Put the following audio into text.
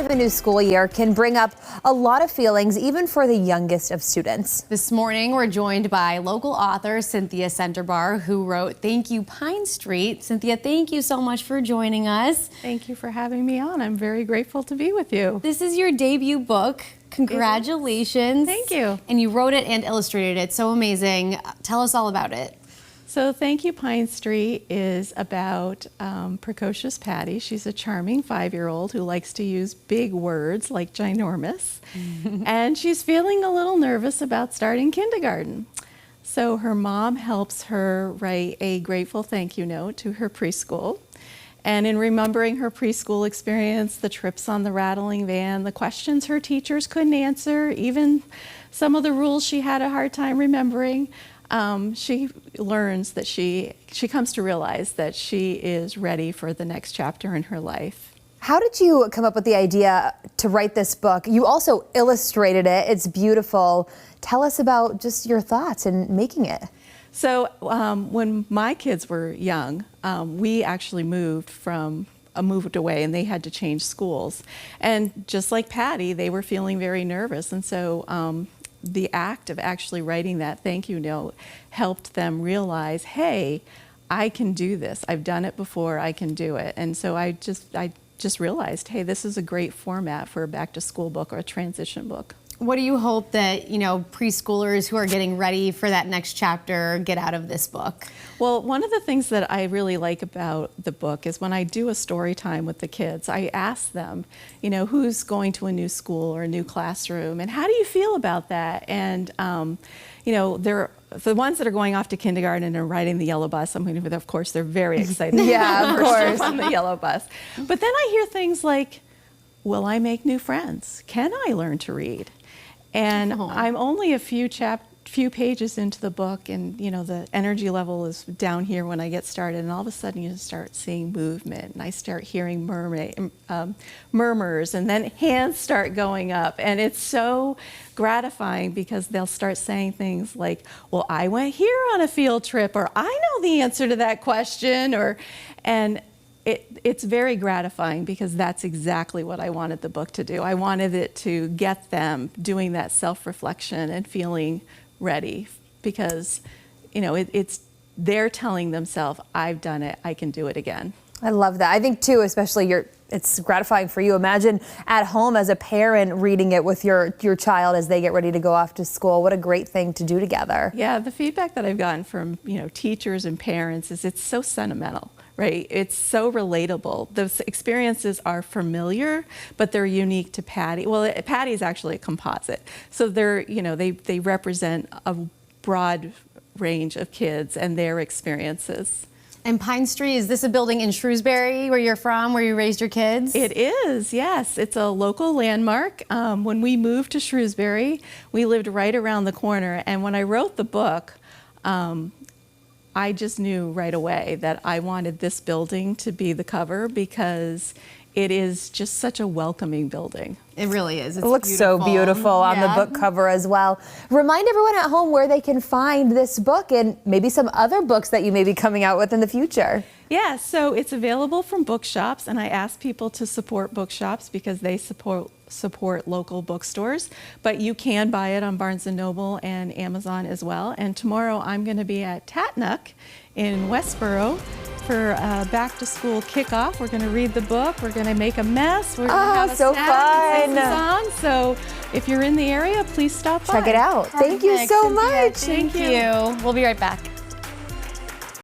of a new school year can bring up a lot of feelings, even for the youngest of students. This morning, we're joined by local author Cynthia Centerbar, who wrote Thank You, Pine Street. Cynthia, thank you so much for joining us. Thank you for having me on. I'm very grateful to be with you. This is your debut book. Congratulations. Thank you. And you wrote it and illustrated it. So amazing. Tell us all about it. So Thank You, Pine Street is about precocious Patty. She's a charming 5-year-old who likes to use big words like ginormous. And she's feeling a little nervous about starting kindergarten. So her mom helps her write a grateful thank you note to her preschool. And in remembering her preschool experience, the trips on the rattling van, the questions her teachers couldn't answer, even some of the rules she had a hard time remembering, she learns that she comes to realize that she is ready for the next chapter in her life. How did you come up with the idea to write this book? You also illustrated it. It's beautiful. Tell us about just your thoughts in making it. So when my kids were young, we actually moved away, and they had to change schools. And just like Patty, they were feeling very nervous. And so the act of actually writing that thank you note helped them realize, hey, I can do this. I've done it before. I can do it. And so I just realized, hey, this is a great format for a back-to-school book or a transition book. What do you hope that, preschoolers who are getting ready for that next chapter get out of this book? Well, one of the things that I really like about the book is when I do a story time with the kids, I ask them, who's going to a new school or a new classroom, and how do you feel about that? And, they're the ones that are going off to kindergarten and riding the yellow bus. Of course, they're very excited. Yeah, of course. On the yellow bus. But then I hear things like, will I make new friends? Can I learn to read? And I'm only a few pages into the book, and the energy level is down here when I get started, and all of a sudden you start seeing movement, and I start hearing murmurs, and then hands start going up, and it's so gratifying because they'll start saying things like, well, I went here on a field trip, or I know the answer to that question, and it's very gratifying because that's exactly what I wanted the book to do. I wanted it to get them doing that self-reflection and feeling ready because, they're telling themselves, I've done it, I can do it again. I love that. I think too, especially it's gratifying for you. Imagine at home as a parent reading it with your child as they get ready to go off to school. What a great thing to do together. Yeah, the feedback that I've gotten from, teachers and parents is it's so sentimental. Right? It's so relatable. Those experiences are familiar, but they're unique to Patty. Well, Patty is actually a composite. So they're, they represent a broad range of kids and their experiences. And Pine Street, is this a building in Shrewsbury where you're from, where you raised your kids? It is, yes. It's a local landmark. When we moved to Shrewsbury, we lived right around the corner. And when I wrote the book, I just knew right away that I wanted this building to be the cover because it is just such a welcoming building. It really is. It's it looks beautiful. So beautiful on the book cover as well. Remind everyone at home where they can find this book and maybe some other books that you may be coming out with in the future. Yeah, so it's available from bookshops, and I ask people to support bookshops because they support local bookstores, but you can buy it on Barnes & Noble and Amazon as well. And tomorrow I'm going to be at Tatnuck in Westboro for a back-to-school kickoff. We're going to read the book. We're going to make a mess. We're going to have a so snack and fun. sing songs. So if you're in the area, please stop by. Check it out. Thank you so much. Thank you. We'll be right back.